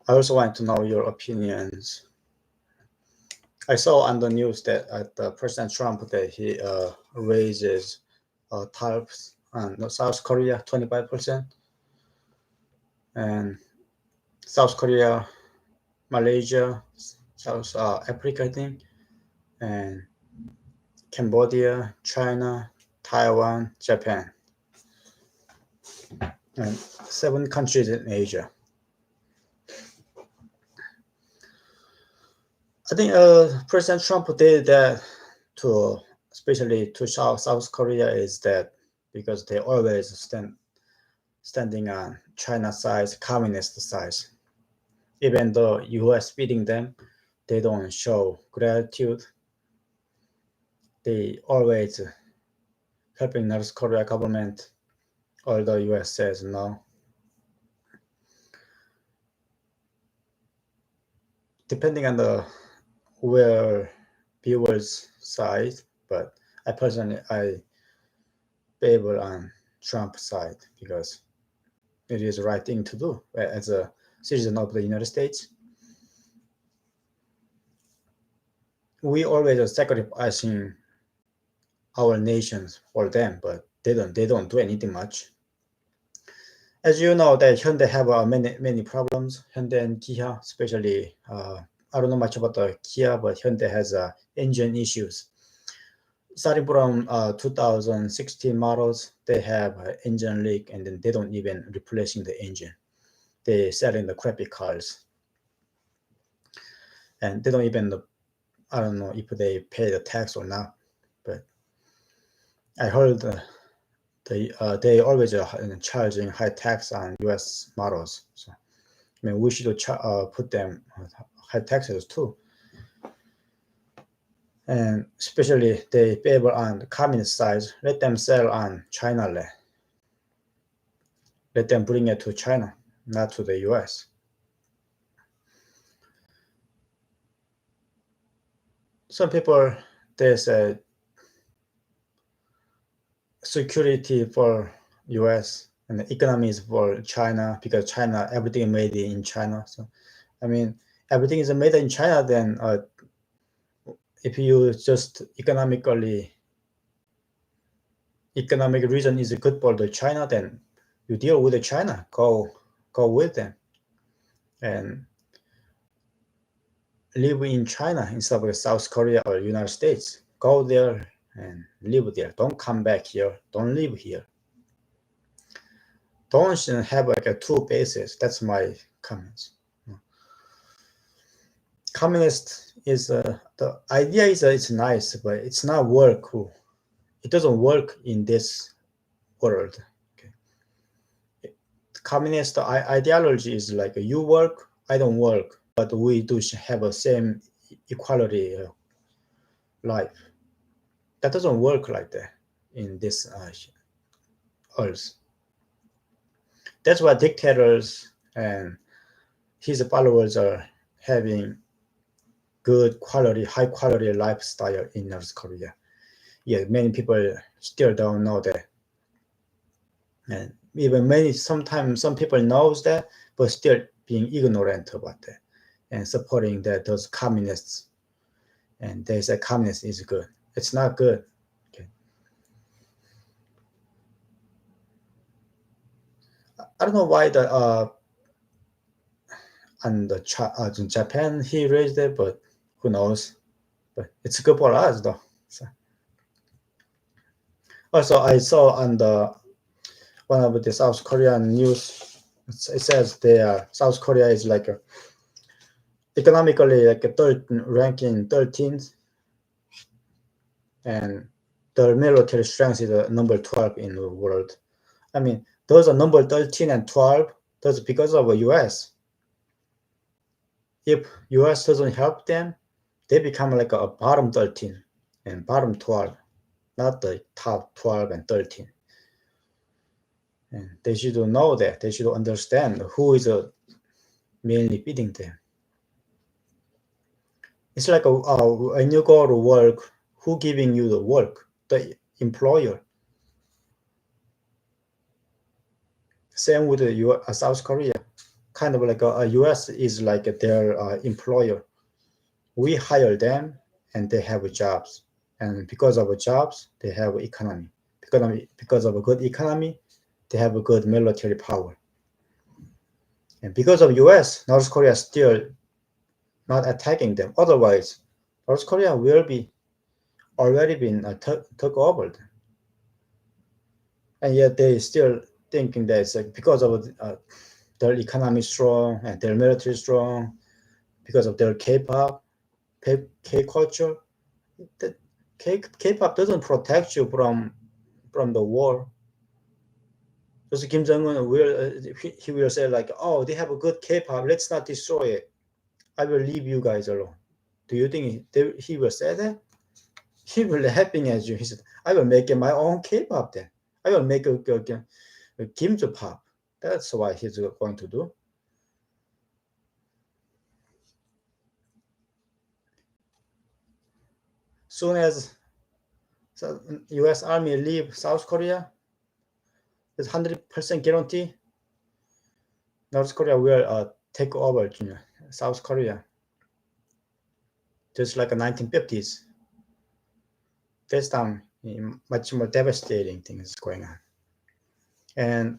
I also want to know your opinions. I saw on the news that President Trump that he raises tariffs on South Korea 25%, and South Korea, Malaysia, South Africa, I think, and Cambodia, China, Taiwan, Japan, and 7 countries in Asia. I think President Trump did that to, especially to South Korea, is that because they always standing on China's side, communist side. Even though U.S. beating them, they don't show gratitude. They always helping North Korea government, although U.S. says no. Depending on the where viewers' side, but I personally favor on Trump's side because it is the right thing to do as a citizen of the United States. We always are sacrificing our nations for them, but they don't do anything much. As you know, that Hyundai have many problems. Hyundai and Kia, especially, I don't know much about the Kia, but Hyundai has engine issues. Starting from 2016 models, they have engine leak, and then they don't even replacing the engine. They selling the crappy cars, and they don't even. I don't know if they pay the tax or not, but I heard they always are charging high tax on U.S. models. So I mean, we should put them high taxes too. And especially they favor on the communist side, let them sell on China land. Let them bring it to China, not to the US. Some people, they say security for US and the economy is for China because China, everything made in China. So, I mean, everything is made in China, then if you just economic reason is good for the China, then you deal with the China, go with them and live in China instead of South Korea or United States. Go there and live there. Don't come back here. Don't live here. Don't have like a 2 bases. That's my comments. Communist is the idea is it's nice, but it's not work. It doesn't work in this world. Okay. Communist ideology is like you work, I don't work, but we do have a same equality life. That doesn't work like that in this earth. That's why dictators and his followers are having good quality, high quality lifestyle in North Korea. Yeah, many people still don't know that. And even sometimes some people knows that, but still being ignorant about that and supporting that those communists. And they say communist is good. It's not good. Okay. I don't know why in Japan he raised it, but who knows? But it's good for us though. So. Also, I saw on one of the South Korean news, it says South Korea is like economically like ranking 13th, and the military strength is number 12 in the world. I mean, those are number 13 and 12. That's because of the U.S. If U.S. doesn't help them, they become like a bottom 13 and bottom 12, not the top 12 and 13. And they should know that. They should understand who is mainly beating them. It's like when you go to work, who giving you the work? The employer. Same with South Korea. kind of like a US is like their employer. We hire them and they have jobs. And because of jobs, they have economy. Because of a good economy, they have a good military power. And because of US, North Korea still not attacking them. Otherwise, North Korea will be already been took over. And yet they still thinking that it's like because of their economy strong and their military strong, because of their K-pop, K-culture. The K-pop doesn't protect you from the war. So Kim Jong-un will he will say like, oh, they have a good K-pop, let's not destroy it. I will leave you guys alone. Do you think he will say that? He will laughing at you. He said, I will make my own K-pop then. I will make a Kim's pop. That's what he's going to do. Soon as U.S. Army leave South Korea, there's 100% guarantee North Korea will take over South Korea. Just like the 1950s. This time, much more devastating things going on. And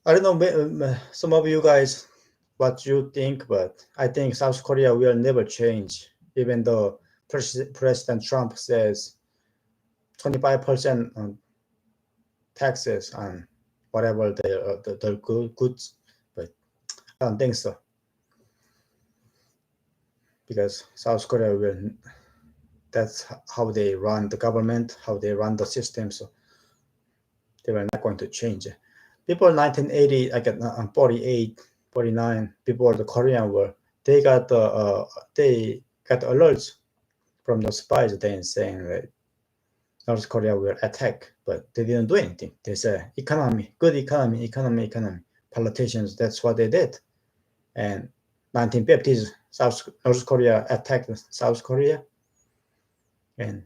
I don't know, some of you guys, what you think, but I think South Korea will never change, even though President Trump says 25% taxes on whatever their goods, but I don't think so. Because South Korea will, that's how they run the government, how they run the system, so they were not going to change it. Before 1980, I get 48, 49, before the Korean War, they got alerts from the spies then saying that North Korea will attack, but they didn't do anything. They said economy, good economy, economy. Politicians, that's what they did. And 1950s, North Korea attacked South Korea, and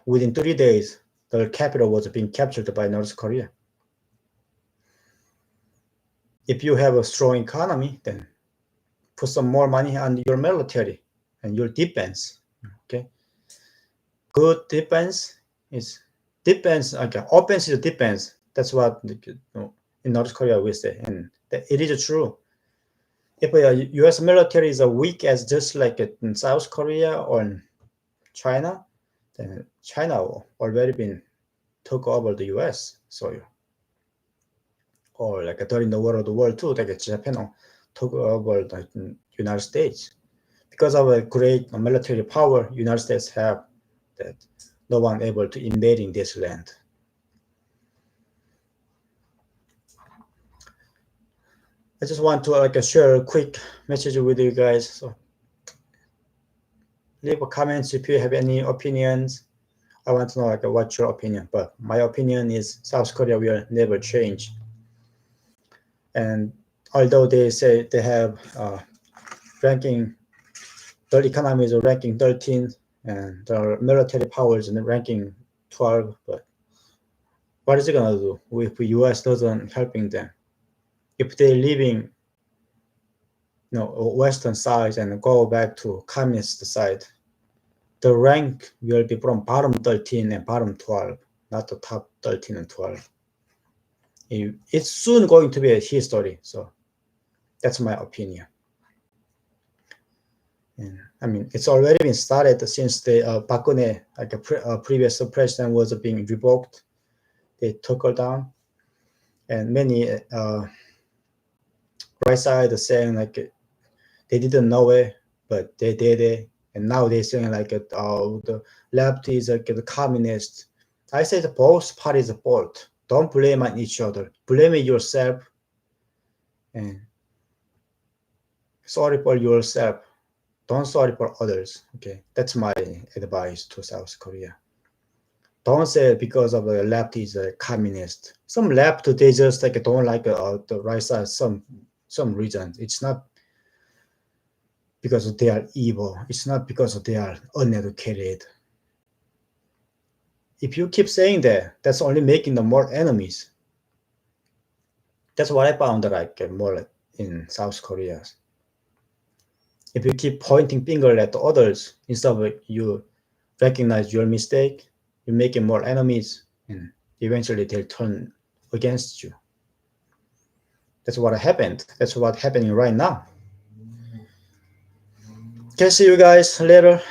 within 3 days, the capital was being captured by North Korea. If you have a strong economy, then put some more money on your military and your defense. Okay, good defense is defense. Okay, offense is defense. That's what in North Korea we say, and it is true. If a U.S. military is as weak as just like in South Korea or in China, then China already been took over the U.S. soil. Or like during the World War II, like Japan took over the United States. Because of a great military power, United States have that no one able to invading this land. I just want to share a quick message with you guys. So leave a comments if you have any opinions. I want to know what's your opinion, but my opinion is South Korea will never change. And although they say they have ranking, their economy is ranking 13, and their military power is ranking 12, but what is it gonna do if the U.S. doesn't helping them? If they're leaving, Western side and go back to communist side, the rank will be from bottom 13 and bottom 12, not the top 13 and 12. It's soon going to be a history. So that's my opinion. And I mean, it's already been started since the Park Geun-hye, like a previous president, was being revoked. They took her down, and many right side saying they didn't know it, but they did it, and now they're saying the left is the communist. I say the both parties are fault. Don't blame on each other. Blame yourself, and sorry for yourself. Don't sorry for others. Okay, that's my advice to South Korea. Don't say because of the left is a communist. Some left they just don't like the right side. Some reasons. It's not because they are evil. It's not because they are uneducated. If you keep saying that, that's only making them more enemies. That's what I found more in South Korea. If you keep pointing finger at others instead of you recognize your mistake, you make more enemies, and eventually they'll turn against you. That's what happened. That's what's happening right now. Okay, see you guys later.